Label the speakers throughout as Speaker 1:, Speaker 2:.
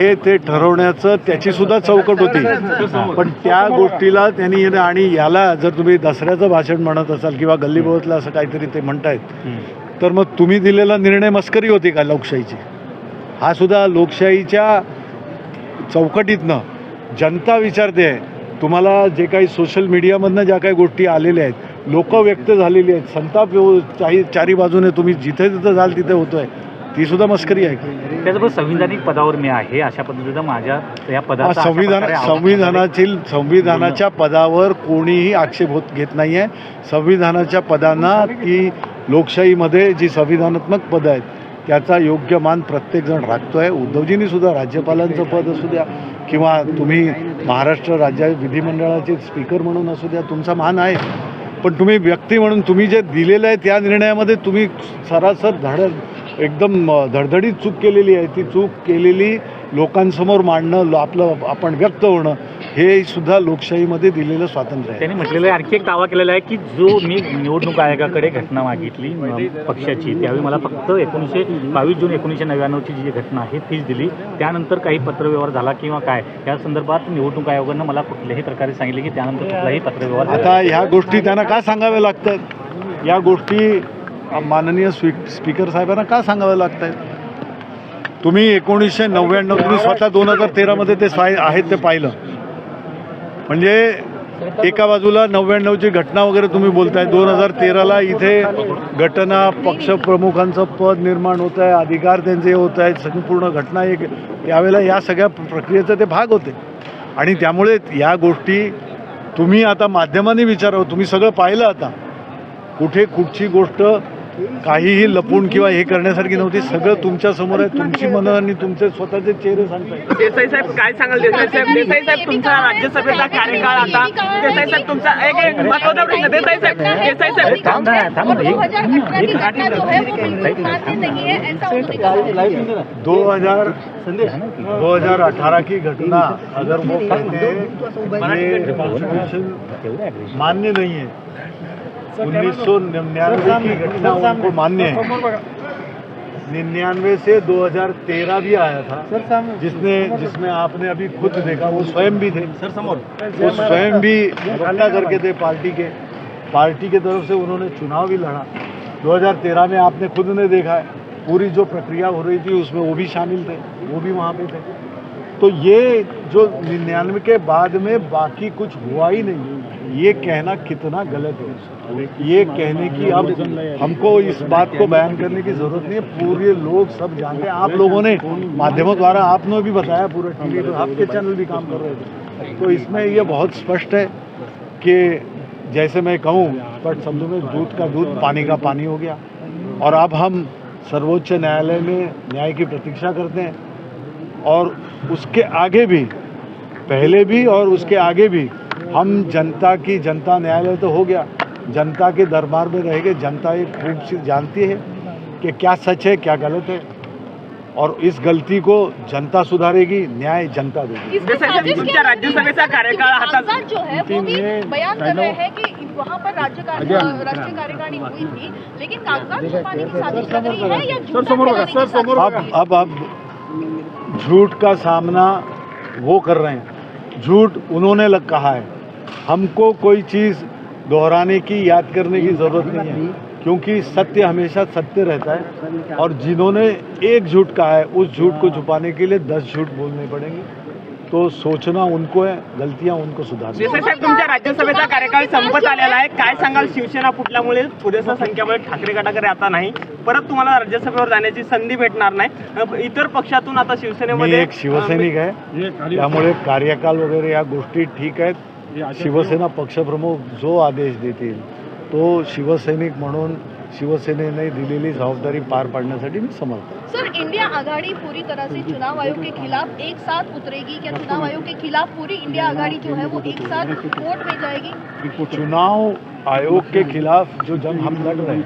Speaker 1: हे ते ठरवण्याचं त्याची सुद्धा चौकट होती, पण त्या गोष्टीला त्यांनी आणि याला जर तुम्ही दसऱ्याचं भाषण म्हणत असाल किंवा गल्लीबोळातलं असं काहीतरी ते म्हणतायत, तर मग तुम्ही दिलेला निर्णय मस्करी होती का लोकशाहीची? हा सुद्धा लोकशाहीच्या चौकटीतनं जनता विचारते आहे. तुम्हाला जे काही सोशल मीडियामधनं ज्या काही गोष्टी आलेल्या आहेत, लोक व्यक्त झालेली आहेत, संताप चारी बाजूने तुम्ही जिथे जिथं जाल तिथे होतोय, ती सुद्धा मस्करी आहे.
Speaker 2: त्याचबरोबर संविधानिक पदावर मी आहे अशा पद्धतीचं माझ्या या पदाचा
Speaker 1: संविधानाच्या पदावर कोणीही आक्षेप घेत नाही आहे. संविधानाच्या पदांना ती लोकशाहीमध्ये जी संविधानात्मक पदं आहेत त्याचा योग्य मान प्रत्येकजण राखतोय. उद्धवजींनी सुद्धा राज्यपालांचं पद असू द्या किंवा तुम्ही महाराष्ट्र राज्य विधिमंडळाचे स्पीकर म्हणून असू द्या, तुमचा मान आहे. पण तुम्ही व्यक्ती म्हणून तुम्ही जे दिलेलं आहे त्या निर्णयामध्ये तुम्ही सरासर एकदम धडधडीत चूक केलेली आहे. ती चूक केलेली लोकांसमोर मांडणं, आपण व्यक्त होणं, हे सुद्धा लोकशाहीमध्ये दिलेलं स्वातंत्र्य आहे.
Speaker 2: त्यांनी म्हटलेलं आहे, आणखी एक दावा केलेला आहे की जो मी निवडणूक आयोगाकडे घटना मागितली पक्षाची, त्यावेळी मला फक्त 22 जून 1999ची जी घटना आहे तीच दिली. त्यानंतर काही पत्रव्यवहार झाला किंवा काय, या संदर्भात निवडणूक आयोगानं मला कुठल्याही प्रकारे सांगितले की त्यानंतर कुठलाही पत्रव्यवहार.
Speaker 1: आता ह्या गोष्टी त्यांना का सांगाव्या लागतात? या गोष्टी माननीय स्पीकर साहेबांना का सांगावं लागत आहेत? तुम्ही 1999 तुम्ही स्वतः 2013मध्ये ते आहेत ते पाहिलं. म्हणजे एका बाजूला 99ची घटना वगैरे तुम्ही बोलताय, 2013ला इथे घटना पक्षप्रमुखांचं पद निर्माण होत आहे, अधिकार त्यांचे होत आहेत, संपूर्ण घटना एक त्यावेळेला या सगळ्या प्रक्रियेचे ते भाग होते. आणि त्यामुळे या गोष्टी तुम्ही आता माध्यमांनी विचारावं. तुम्ही सगळं पाहिलं आता, कुठे कुठची गोष्ट काहीही लपून किंवा हे करण्यासारखी नव्हती. सगळं तुमच्या समोर आहे. तुमची मनं आणि तुमचे स्वतःचे चेहरे सांगताय.
Speaker 3: देसाई साहेब काय सांगाल? देसाई साहेब तुमचा राज्यसभेचा कार्यकाळ आता, देसाई साहेब तुमचा एक महत्त्वाचा प्रश्न. देसाई साहेब
Speaker 1: 2018 की घटना अगर वो कहते हैं मान्य नहीं है, 1999 की घटना उनको मान्य है. 99 से 2013 भी आया था, जिसमें आपने अभी खुद देखा, वो स्वयं भी थे. वो स्वयं भी घटना करके थे पार्टी की तरफ से उन्होंने चुनाव भी लड़ा. 2013 में आपने खुद ने देखा है, पूरी जो प्रक्रिया हो रही थी उसमें वो भी शामिल थे, वो भी वहाँ पे थे. तो ये जो 99 के बाद में बाकी कुछ हुआ ही नहीं, ये कहना कितना गलत है. ये कहने की अब हमको इस बात को बयान करने की ज़रूरत नहीं है. पूरे लोग सब जानते हैं. आप लोगों ने माध्यमों द्वारा आपने भी बताया, पूरे टीवी पर आपके चैनल भी काम कर रहे थे. तो इसमें ये बहुत स्पष्ट है कि जैसे मैं कहूँ स्पष्ट शब्दों में, दूध का दूध पानी का पानी हो गया. और अब हम सर्वोच्च न्यायालय में न्याय की प्रतीक्षा करते हैं. और उसके आगे भी, पहले भी और उसके आगे भी हम जनता न्यायालय तो हो गया, जनता के दरबार में रहेंगे. जनता एक खूब सी जानती है कि क्या सच है क्या गलत है, और इस गलती को जनता सुधारेगी, न्याय जनता देगी.
Speaker 3: तुमच्या राज्यसभेचा कार्यकाळ हातात
Speaker 4: जो है वो भी बयान कर रहे हैं कि वहाँ पर राष्ट्रीय कार्यकारिणी हुई थी, लेकिन कागजात छुपाने की साजिश लग रही है या झूठा फैलाने की साजिश?
Speaker 1: अब झूठ का सामना वो कर रहे हैं. झूठ उन्होंने कहा है. हमको कोई चीज़ दोहराने की, याद करने की ज़रूरत नहीं है, क्योंकि सत्य हमेशा सत्य रहता है. और जिन्होंने एक झूठ कहा है, उस झूठ को छुपाने के लिए 10 झूठ बोलने पड़ेंगे. तो सोचना उनको है, गलतियां उनको सुधारना.
Speaker 3: देसाई साहेब तुमच्या राज्यसभेचा कार्यकाळ संपत आलेला आहे. काय सांगाल? शिवसेना फुटल्यामुळे पुरेशा संख्याबळ ठाकरे गटाकडे आता नाही, परत तुम्हाला राज्यसभेवर जाण्याची संधी भेटणार नाही. इतर पक्षातून आता
Speaker 1: मी
Speaker 3: शिवसेनेमध्ये
Speaker 1: एक शिवसैनिक आहे, त्यामुळे कार्यकाल वगैरे या गोष्टी ठीक आहेत. शिवसेना पक्षप्रमुख जो आदेश देतील तो शिवसैनिक म्हणून शिवसेनेने दिलेली जबाबदारी पार पाडण्यासाठी मी समर्थ आहे.
Speaker 4: सर, इंडिया आघाड़ी पूरी तरह से चुनाव आयोग के खिलाफ एक साथ उतरेगी क्या? चुनाव आयोग के खिलाफ पूरी इंडिया आघाड़ी जो है वो एक साथ वोट में जाएगी?
Speaker 1: चुनाव आयोग के खिलाफ जो जंग हम लड़ रहे हैं,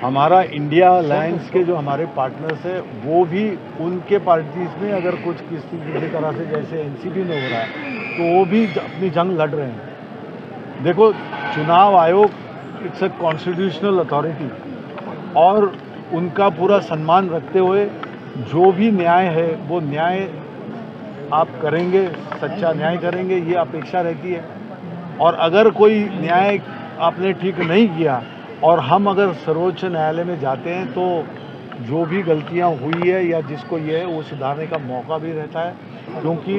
Speaker 1: हमारा इंडिया अलायंस के जो हमारे पार्टनर्स हैं वो भी उनके पार्टीज में अगर कुछ किसी तरह से जैसे एनसीपी में हो रहा है तो वो भी अपनी जंग लड़ रहे हैं. देखो, चुनाव आयोग इट्स अ कॉन्स्टिट्यूशनल अथॉरिटी, और उनका पूरा सम्मान रखते हुए जो भी न्याय है वो न्याय आप करेंगे, सच्चा न्याय करेंगे, ये अपेक्षा रहती है। और अगर कोई न्याय आपने ठीक नहीं किया और हम अगर सर्वोच्च न्यायालय में जाते हैं तो जो भी गलतियां हुई है या जिसको ये है वो सुधारने का मौका भी रहता है, क्योंकि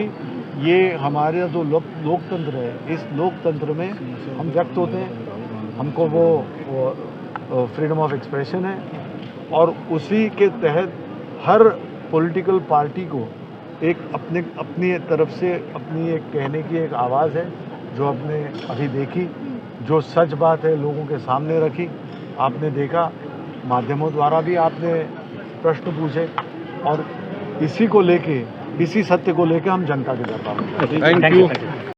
Speaker 1: ये हमारे जो लोकतंत्र है, इस लोकतंत्र में हम व्यक्त होते हैं, हमको वो फ्रीडम ऑफ एक्सप्रेशन है और उसी के तहत हर पॉलिटिकल पार्टी को एक अपनी तरफ से अपनी एक कहने की एक आवाज़ है जो आपने अभी देखी, जो सच बात है लोगों के सामने रखी। आपने देखा, माध्यमों द्वारा भी आपने प्रश्न पूछे और इसी को लेके, इसी सत्य को लेके हम जनता के दरबार में।
Speaker 2: Thank you.